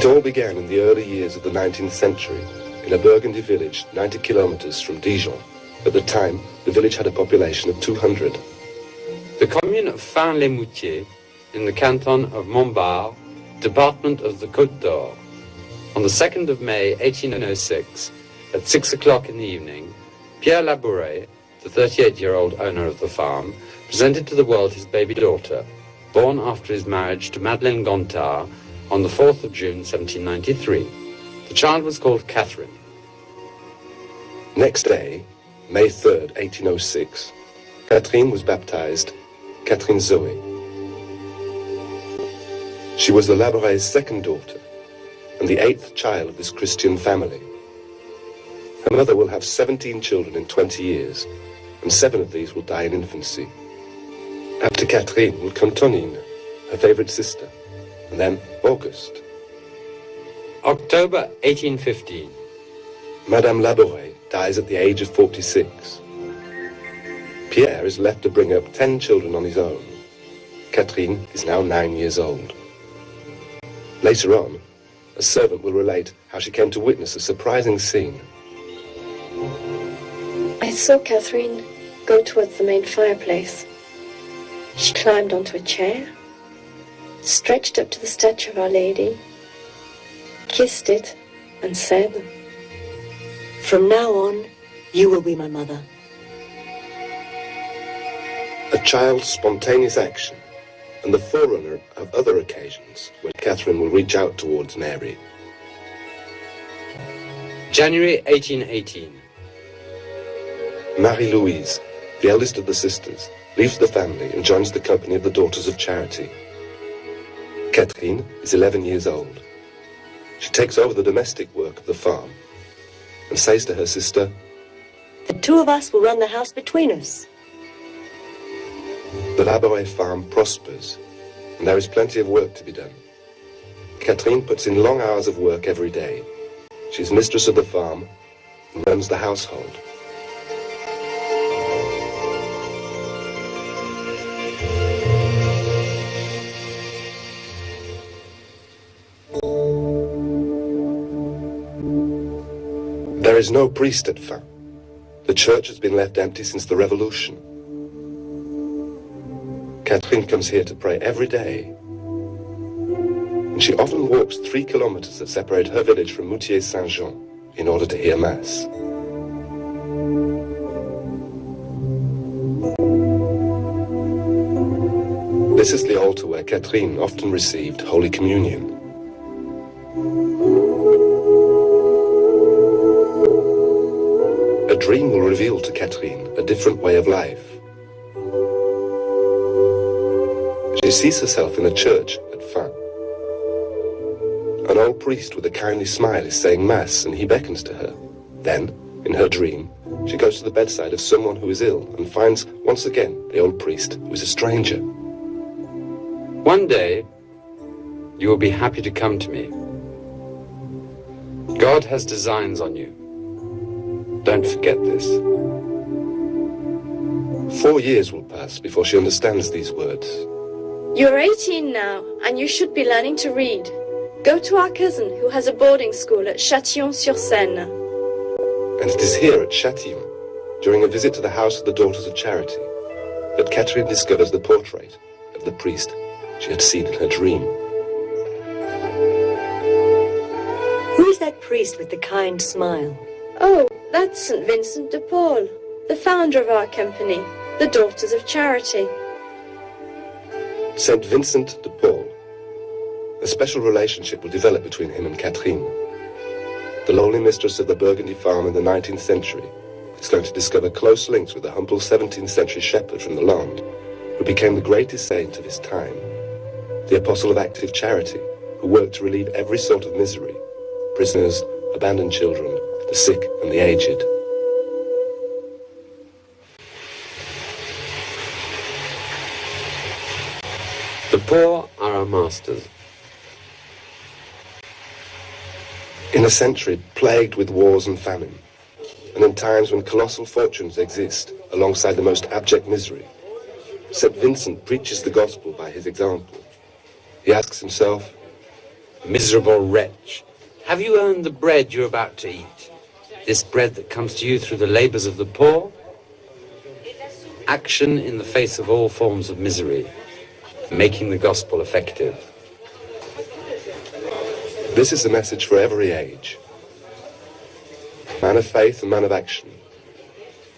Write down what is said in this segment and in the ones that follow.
It all began in the early years of the 19th century in a Burgundy village 90 kilometers from Dijon. At the time, the village had a population of 200. The commune of Fin-les-Moutiers, in the canton of Montbard, department of the Côte d'Or. On the 2nd of May 1806, at 6 o'clock in the evening, Pierre Laboure, the 38-year-old owner of the farm, presented to the world his baby daughter, born after his marriage to Madeleine Gontard on the 4th of June 1793. The child was called Catherine. Next day, May 3rd, 1806, Catherine was baptized Catherine Zoe. She was the Laboure's second daughter and the 8th child of this Christian family. Her mother will have 17 children in 20 years, and 7 of these will die in infancy. After Catherine will come Tonine, her favorite sister, and then Auguste. October 1815. Madame Laboure dies at the age of 46. Pierre is left to bring up 10 children on his own. Catherine is now 9 years old. Later on, a servant will relate how she came to witness a surprising scene. I saw Catherine go towards the main fireplace. She climbed onto a chair, stretched up to the statue of Our Lady, kissed it, and said, "From now on, you will be my mother." A child's spontaneous action and the forerunner of other occasions when Catherine will reach out towards Mary. January 1818. Marie-Louise, the eldest of the sisters, leaves the family and joins the company of the Daughters of Charity. Catherine is 11 years old. She takes over the domestic work of the farm and says to her sister, "The two of us will run the house between us." The Laboure farm prospers, and there is plenty of work to be done. Catherine puts in long hours of work every day. She's mistress of the farm and runs the household. There is no priest at Fin. The church has been left empty since the Revolution. Catherine comes here to pray every day. And she often walks 3 kilometers that separate her village from Moutier-Saint-Jean in order to hear Mass. This is the altar where Catherine often received Holy Communion. A dream will reveal to Catherine a different way of life. She sees herself in a church at Fin. An old priest with a kindly smile is saying Mass, and he beckons to her. Then, in her dream, she goes to the bedside of someone who is ill and finds once again the old priest, who is a stranger. One day, you will be happy to come to me. God has designs on you. Don't forget this. 4 years will pass before she understands these words. "You're 18 now, and you should be learning to read. Go to our cousin who has a boarding school at Châtillon-sur-Seine." And it is here at Châtillon, during a visit to the house of the Daughters of Charity, that Catherine discovers the portrait of the priest she had seen in her dream. Who is that priest with the kind smile? "Oh, that's St. Vincent de Paul, the founder of our company, the Daughters of Charity." St. Vincent de Paul. A special relationship will develop between him and Catherine. The lonely mistress of the Burgundy farm in the 19th century is going to discover close links with a humble 17th century shepherd from the Landes, who became the greatest saint of his time, the apostle of active charity, who worked to relieve every sort of misery: prisoners, abandoned children, the sick and the aged. The poor are our masters. In a century plagued with wars and famine, and in times when colossal fortunes exist alongside the most abject misery, St. Vincent preaches the gospel by his example. He asks himself, Miserable wretch, have you earned the bread you're about to eat? This bread that comes to you through the labors of the poor? Action in the face of all forms of misery, making the gospel effective. This is the message for every age. Man of faith and man of action.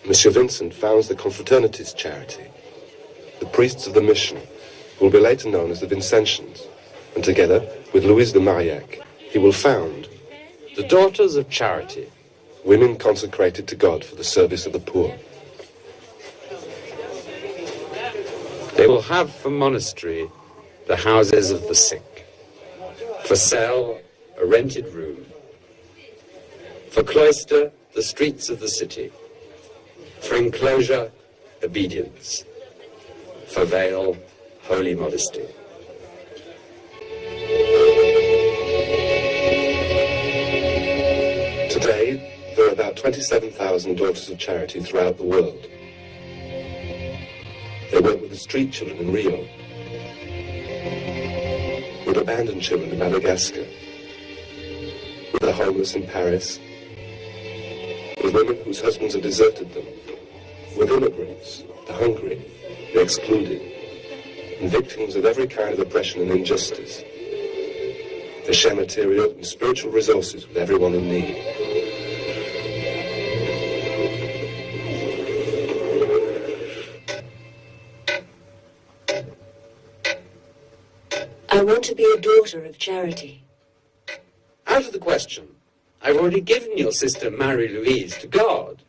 Monsieur Vincent founds the Confraternities charity, the priests of the mission, who will be later known as the Vincentians, and together with Louise de Marillac, he will found the Daughters of Charity, women consecrated to God for the service of the poor. They will have for monastery the houses of the sick, for cell a rented room, for cloister the streets of the city, for enclosure obedience, for veil holy modesty. Today, there are about 27,000 Daughters of Charity throughout the world. They work with the street children in Rio, with abandoned children in Madagascar, with the homeless in Paris, with women whose husbands have deserted them, with immigrants, the hungry, the excluded, and victims of every kind of oppression and injustice. They share material and spiritual resources with everyone in need. I want to be a daughter of charity. Out of the question. I've already given your sister Marie-Louise to God.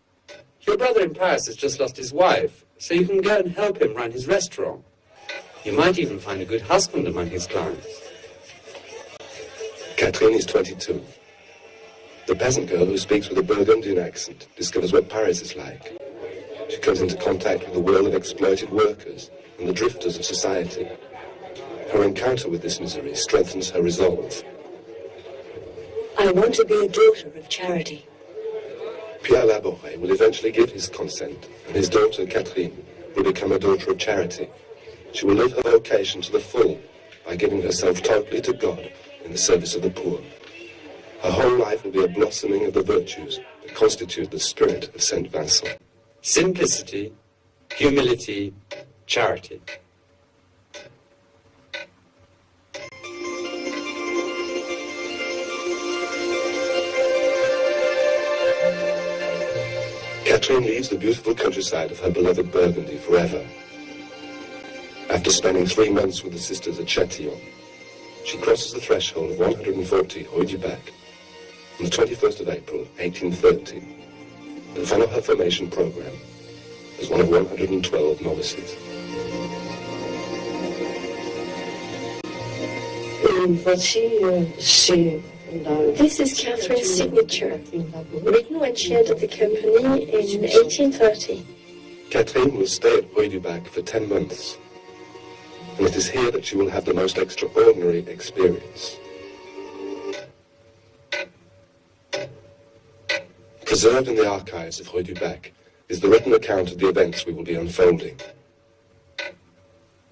Your brother in Paris has just lost his wife, so you can go and help him run his restaurant. You might even find a good husband among his clients. Catherine is 22. The peasant girl who speaks with a Burgundian accent discovers what Paris is like. She comes into contact with the world of exploited workers and the drifters of society. Her encounter with this misery strengthens her resolve. I want to be a daughter of charity. Pierre Laboure will eventually give his consent, and his daughter, Catherine, will become a daughter of charity. She will live her vocation to the full by giving herself totally to God in the service of the poor. Her whole life will be a blossoming of the virtues that constitute the spirit of Saint Vincent. Simplicity, humility, charity. Catherine leaves the beautiful countryside of her beloved Burgundy forever. After spending 3 months with the sisters at Châtillon, she crosses the threshold of 140 Rue du Bac on the 21st of April, 1830, and follow her formation program as one of 112 novices. This is Catherine's signature, written when she entered the company in 1830. Catherine will stay at Rue du Bac for 10 months, and it is here that she will have the most extraordinary experience. Preserved in the archives of Rue du Bac is the written account of the events we will be unfolding.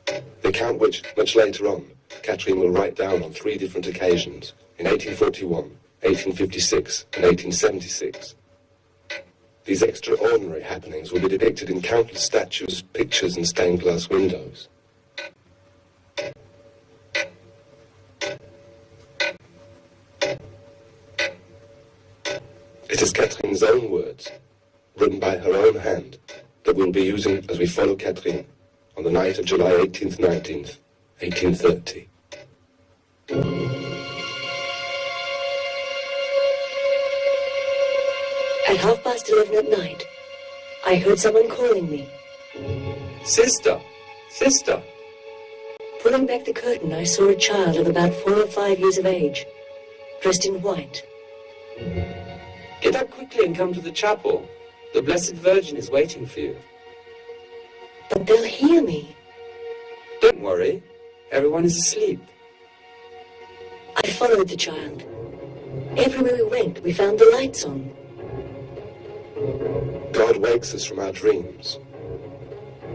The account which, much later on, Catherine will write down on 3 different occasions, in 1841, 1856, and 1876. These extraordinary happenings will be depicted in countless statues, pictures, and stained glass windows. It is Catherine's own words, written by her own hand, that we'll be using as we follow Catherine on the night of July 18th, 19th, 1830. At 11:30 at night, I heard someone calling me. Sister! Sister! Pulling back the curtain, I saw a child of about 4 or 5 years of age, dressed in white. Get up quickly and come to the chapel. The Blessed Virgin is waiting for you. But they'll hear me. Don't worry. Everyone is asleep. I followed the child. Everywhere we went, we found the lights on. God wakes us from our dreams.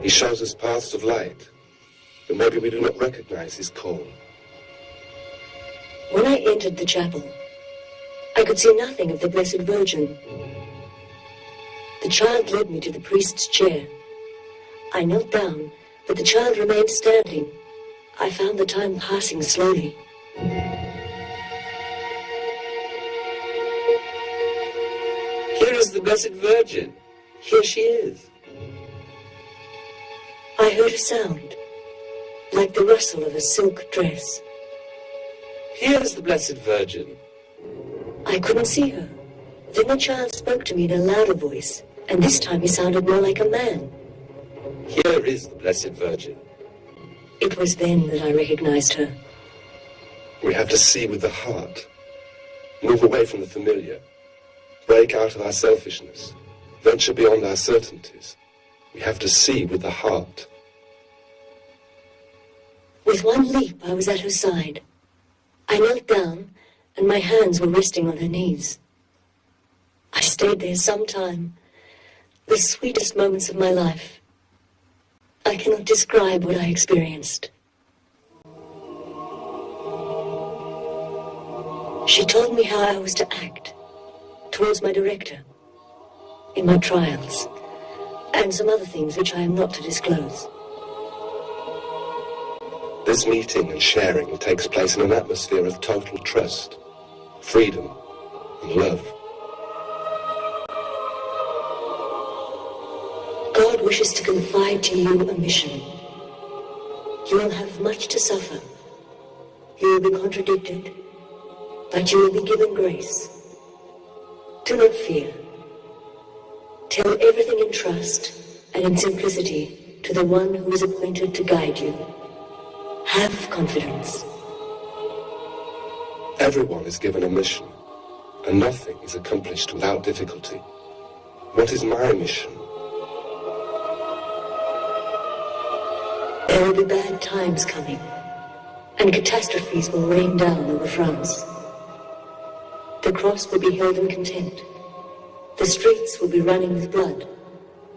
He shows us paths of light, but maybe we do not recognize his call. When I entered the chapel, I could see nothing of the Blessed Virgin. The child led me to the priest's chair. I knelt down, but the child remained standing. I found the time passing slowly. Here is the Blessed Virgin. Here she is. I heard a sound, like the rustle of a silk dress. Here is the Blessed Virgin. I couldn't see her. Then the child spoke to me in a louder voice, and this time he sounded more like a man. Here is the Blessed Virgin. It was then that I recognized her. We have to see with the heart. Move away from the familiar. Break out of our selfishness. Venture beyond our certainties. We have to see with the heart. With one leap, I was at her side. I knelt down, and my hands were resting on her knees. I stayed there some time, the sweetest moments of my life. I cannot describe what I experienced. She told me how I was to act towards my director, in my trials, and some other things which I am not to disclose. This meeting and sharing takes place in an atmosphere of total trust, freedom, and love. God wishes to confide to you a mission. You will have much to suffer. You will be contradicted, but you will be given grace. Do not fear. Tell everything in trust and in simplicity to the one who is appointed to guide you. Have confidence. Everyone is given a mission, and nothing is accomplished without difficulty. What is my mission? There will be bad times coming, and catastrophes will rain down over France. The cross will be held in contempt. The streets will be running with blood.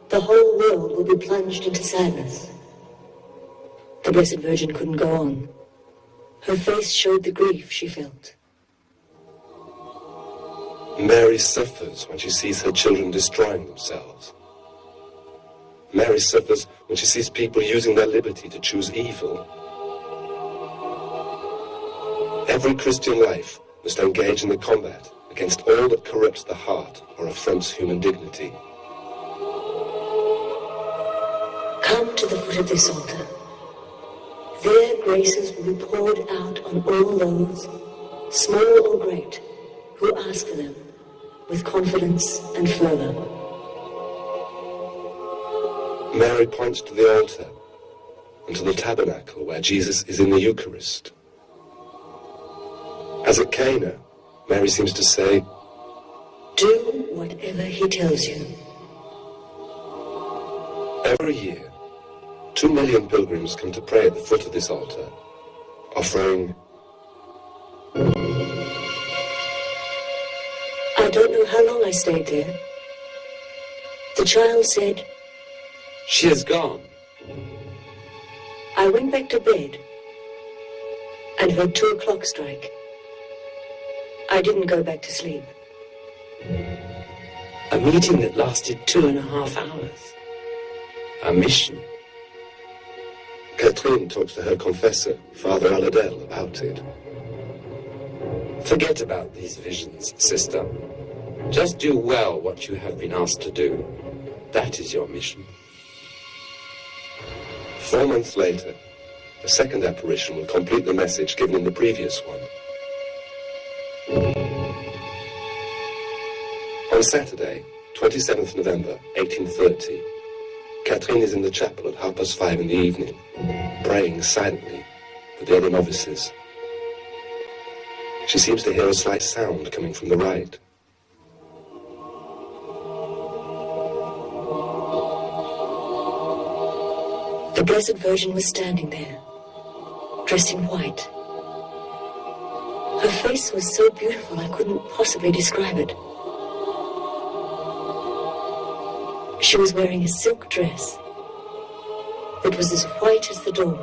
The whole world will be plunged into sadness. The Blessed Virgin couldn't go on. Her face showed the grief she felt. Mary suffers when she sees her children destroying themselves. Mary suffers when she sees people using their liberty to choose evil. Every Christian life must engage in the combat against all that corrupts the heart or affronts human dignity. Come to the foot of this altar. There graces will be poured out on all those, small or great, who ask for them with confidence and fervor. Mary points to the altar and to the tabernacle where Jesus is in the Eucharist. As at Cana, Mary seems to say, do whatever he tells you. every year, 2 million pilgrims come to pray at the foot of this altar, offering... I don't know how long I stayed there. The child said, She is gone. I went back to bed and heard 2 o'clock strike. I didn't go back to sleep. A meeting that lasted 2.5 hours. A mission. Catherine talks to her confessor, Father Aladel, about it. Forget about these visions, sister. Just do well what you have been asked to do. That is your mission. 4 months later, a second apparition will complete the message given in the previous one. On Saturday, 27th November, 1830, Catherine is in the chapel at 5:30 in the evening, praying silently for the other novices. She seems to hear a slight sound coming from the right. The Blessed Virgin was standing there, dressed in white. Her face was so beautiful I couldn't possibly describe it. She was wearing a silk dress that was as white as the dawn.